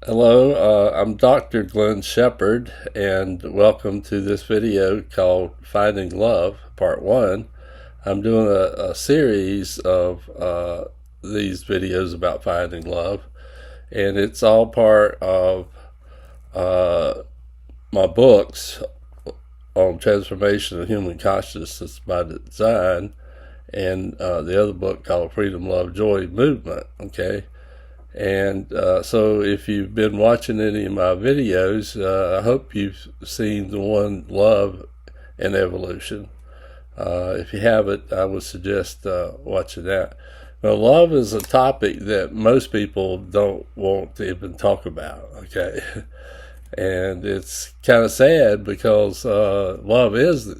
Hello, I'm Dr. Glenn Shepard, and welcome to this video called Finding Love, Part 1. I'm doing a series of these videos about finding love, and it's all part of uh, my books on transformation of human consciousness by design, and the other book called Freedom, Love, Joy Movement, okay? And so if you've been watching any of my videos, I hope you've seen the one Love and Evolution. If you haven't, I would suggest watching that. Now, love is a topic that most people don't want to even talk about, okay? And it's kind of sad because love is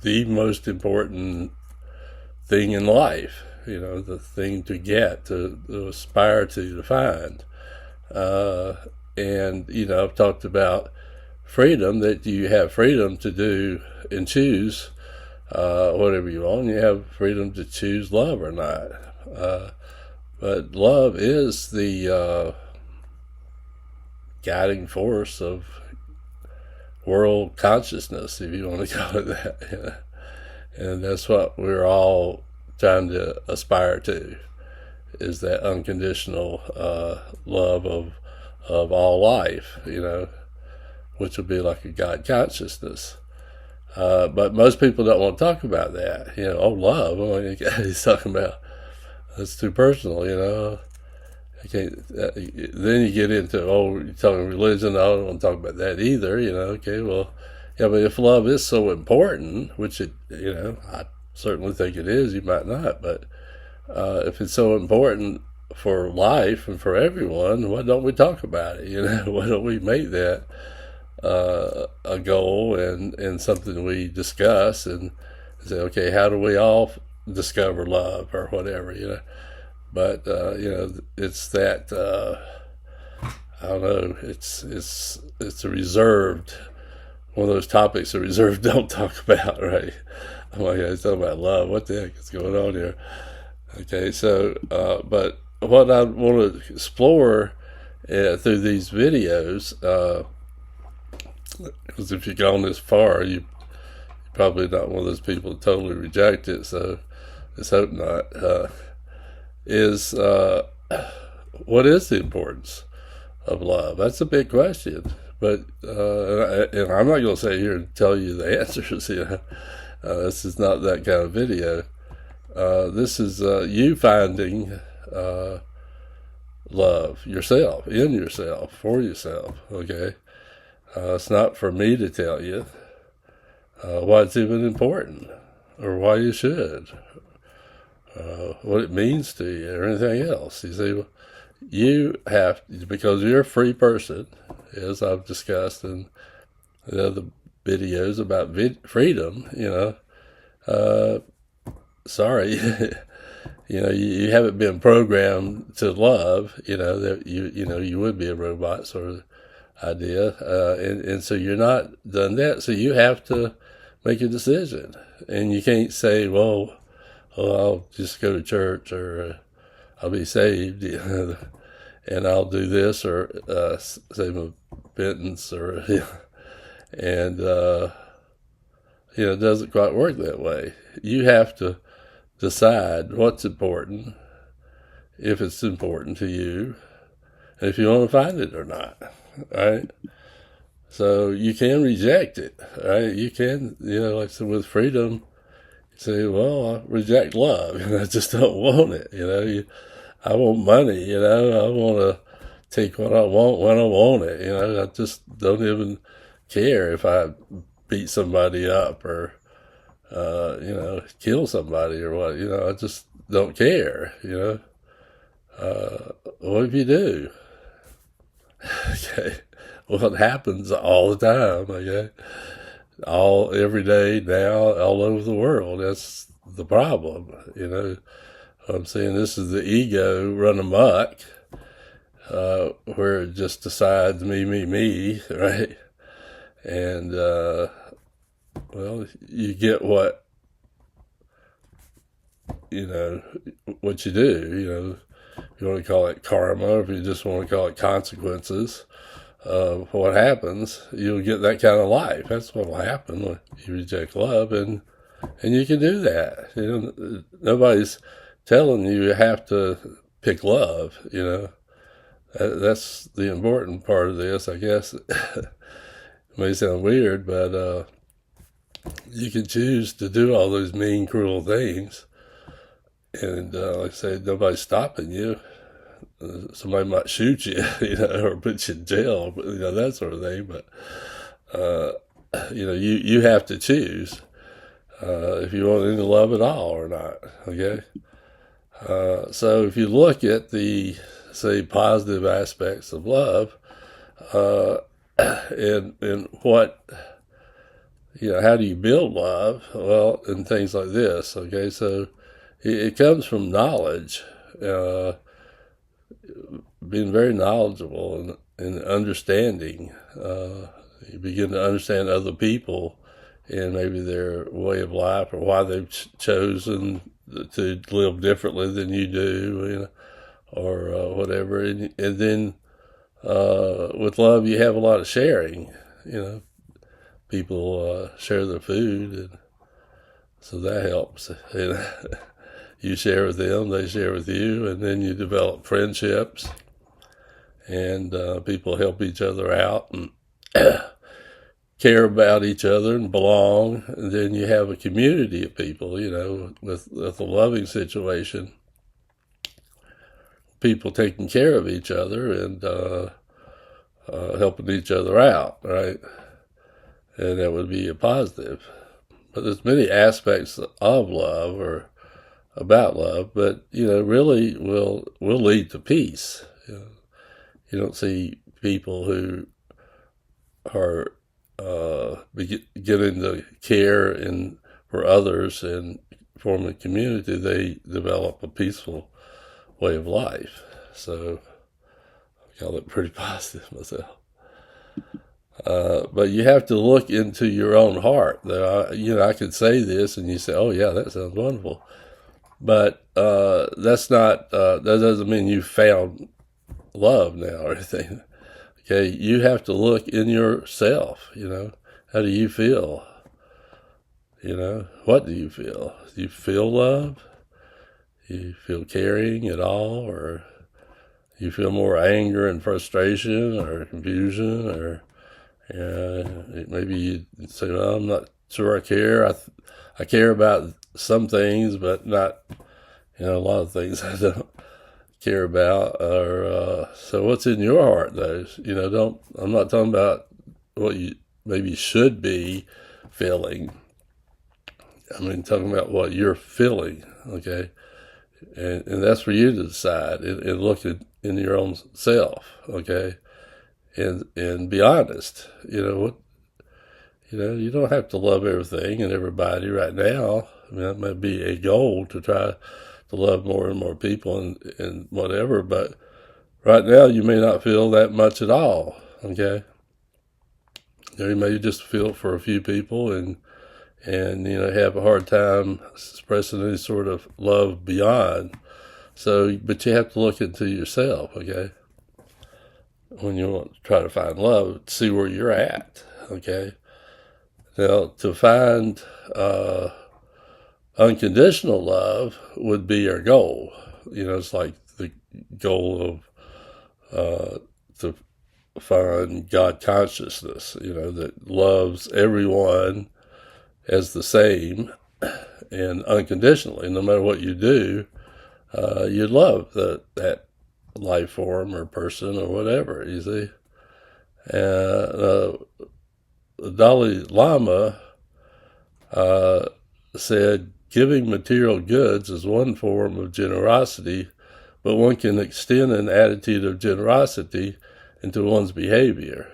the most important thing in life, the thing to get, to aspire to find. Uh, and, I've talked about freedom, that you have freedom to do and choose whatever you want. You have freedom to choose love or not. But love is the guiding force of world consciousness, if you want to call it that. And that's what we're all trying to aspire to, is that unconditional love of all life, which would be like a God consciousness. But most people don't want to talk about that. Love. Oh, he's talking about, that's too personal. I can't. Then you get into, you're talking religion. I don't want to talk about that either. Okay, well, yeah, but if love is so important, which I certainly think it is. You might not, but if it's so important for life and for everyone, why don't we talk about it? Why don't we make that a goal and something we discuss and say, okay, how do we all discover love or whatever? But it's that I don't know. It's a reserved, one of those topics that reserved don't talk about, right? Oh my God, it's talking about love. What the heck is going on here? Okay, so but what I want to explore through these videos, because if you've gone this far, you probably not one of those people that totally reject it. So let's hope not. Is what is the importance of love? That's a big question. But and I'm not going to sit here and tell you the answers. This is not that kind of video. This is you finding love yourself, in yourself, for yourself. Okay, it's not for me to tell you why it's even important, or why you should, what it means to you, or anything else. You see, you have, because you're a free person, as I've discussed in the other videos about freedom. Sorry, you haven't been programmed to love. That you would be a robot sort of idea, and so you're not done that. So you have to make a decision, and you can't say, well, I'll just go to church, or I'll be saved, and I'll do this, or say my penance, or and it doesn't quite work that way. You have to decide what's important, if it's important to you, and if you want to find it or not, right? So you can reject it, right? You can, like I said, with freedom, you say, well, I reject love, I just don't want it, I want money, I want to take what I want when I want it, I just don't even care if I beat somebody up, or kill somebody, or what. I just don't care. What if you do? Okay, well, it happens all the time. Okay, every day now, all over the world. That's the problem. I'm saying, this is the ego run amok, where it just decides me, right? And well, you get what you do. if you want to call it karma, or if you just want to call it consequences of what happens, you'll get that kind of life. That's what will happen when you reject love, and you can do that. Nobody's telling you have to pick love. That's the important part of this, I guess. It may sound weird, but you can choose to do all those mean, cruel things, and like I say, nobody's stopping you. Somebody might shoot you, or put you in jail, that sort of thing. But you have to choose if you want any love at all or not. Okay. So if you look at the, say, positive aspects of love, and what, how do you build love? Well, and things like this. Okay, so it comes from knowledge, being very knowledgeable and understanding. You begin to understand other people and maybe their way of life, or why they've chosen to live differently than you do, or whatever. And then with love, you have a lot of sharing. People share their food, and so that helps. You share with them, they share with you, and then you develop friendships, and people help each other out and care about each other and belong. And then you have a community of people, with a loving situation, people taking care of each other and helping each other out, right? And that would be a positive. But there's many aspects of love or about love, but really will lead to peace. You don't see people who are getting the care for others and form a community. They develop a peaceful way of life. So I call it pretty positive myself. But you have to look into your own heart. I could say this and you say, oh yeah, that sounds wonderful. But that's not, that doesn't mean you found love now or anything. Okay, you have to look in yourself, how do you feel? What do you feel? Do you feel love? Do you feel caring at all? Or you feel more anger and frustration or confusion? Or maybe you say, well, I'm not sure I care. I care about some things, but not, a lot of things I don't care about. Or so what's in your heart, though? I'm not talking about what you maybe should be feeling. Talking about what you're feeling, okay? And that's for you to decide and look in your own self, okay? And be honest. You don't have to love everything and everybody right now. That might be a goal, to try to love more and more people and whatever, but right now you may not feel that much at all, okay? You may just feel it for a few people and have a hard time expressing any sort of love beyond. So, but you have to look into yourself, okay? When you want to try to find love, see where you're at, okay? Now, to find unconditional love would be our goal. It's like the goal of to find God consciousness, that loves everyone as the same and unconditionally. No matter what you do, you love that life form or person or whatever, you see. The Dalai Lama said, giving material goods is one form of generosity, but one can extend an attitude of generosity into one's behavior.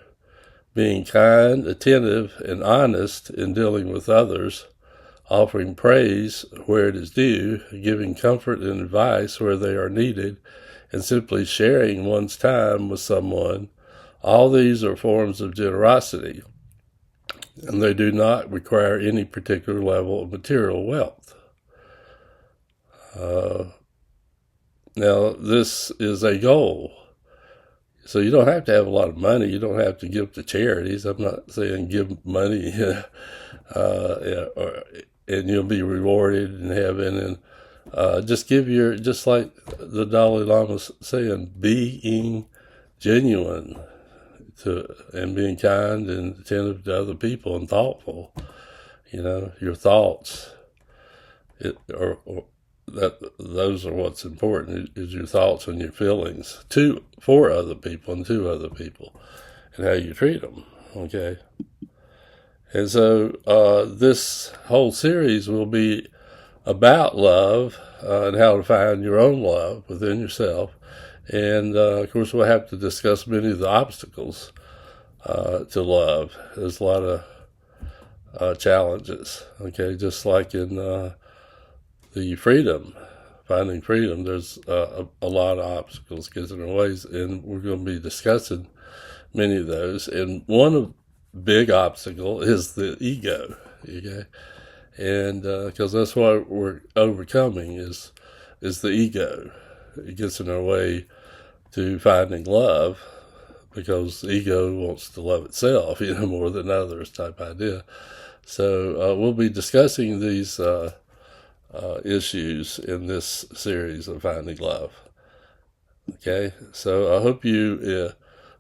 Being kind, attentive, and honest in dealing with others, offering praise where it is due, giving comfort and advice where they are needed, and simply sharing one's time with someone, all these are forms of generosity, and they do not require any particular level of material wealth. Now, this is a goal. So you don't have to have a lot of money. You don't have to give to charities. I'm not saying give money, and you'll be rewarded in heaven. And just just like the Dalai Lama's saying, being genuine and being kind and attentive to other people and thoughtful. Your thoughts, those are what's important, is your thoughts and your feelings for other people and to other people, and how you treat them. Okay, and so this whole series will be about love and how to find your own love within yourself, and of course we'll have to discuss many of the obstacles to love. There's a lot of challenges. Okay, just like in the finding freedom, there's a lot of obstacles getting in our ways, and we're going to be discussing many of those. And one big obstacle is the ego, okay? And because that's what we're overcoming is the ego. It gets in our way to finding love, because the ego wants to love itself, more than others type idea. So we'll be discussing these issues in this series of Finding Love. Okay, so I hope you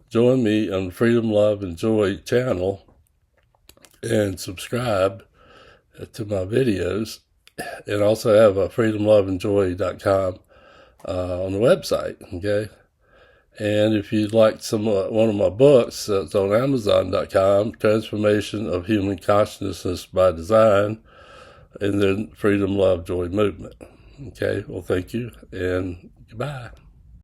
join me on Freedom, Love, and Joy channel and subscribe to my videos, and also have a freedomloveandjoy.com on the website. Okay, and if you'd like one of my books, it's on Amazon.com, Transformation of Human Consciousness by Design, and then Freedom, Love, Joy Movement. Okay, well, thank you, and goodbye.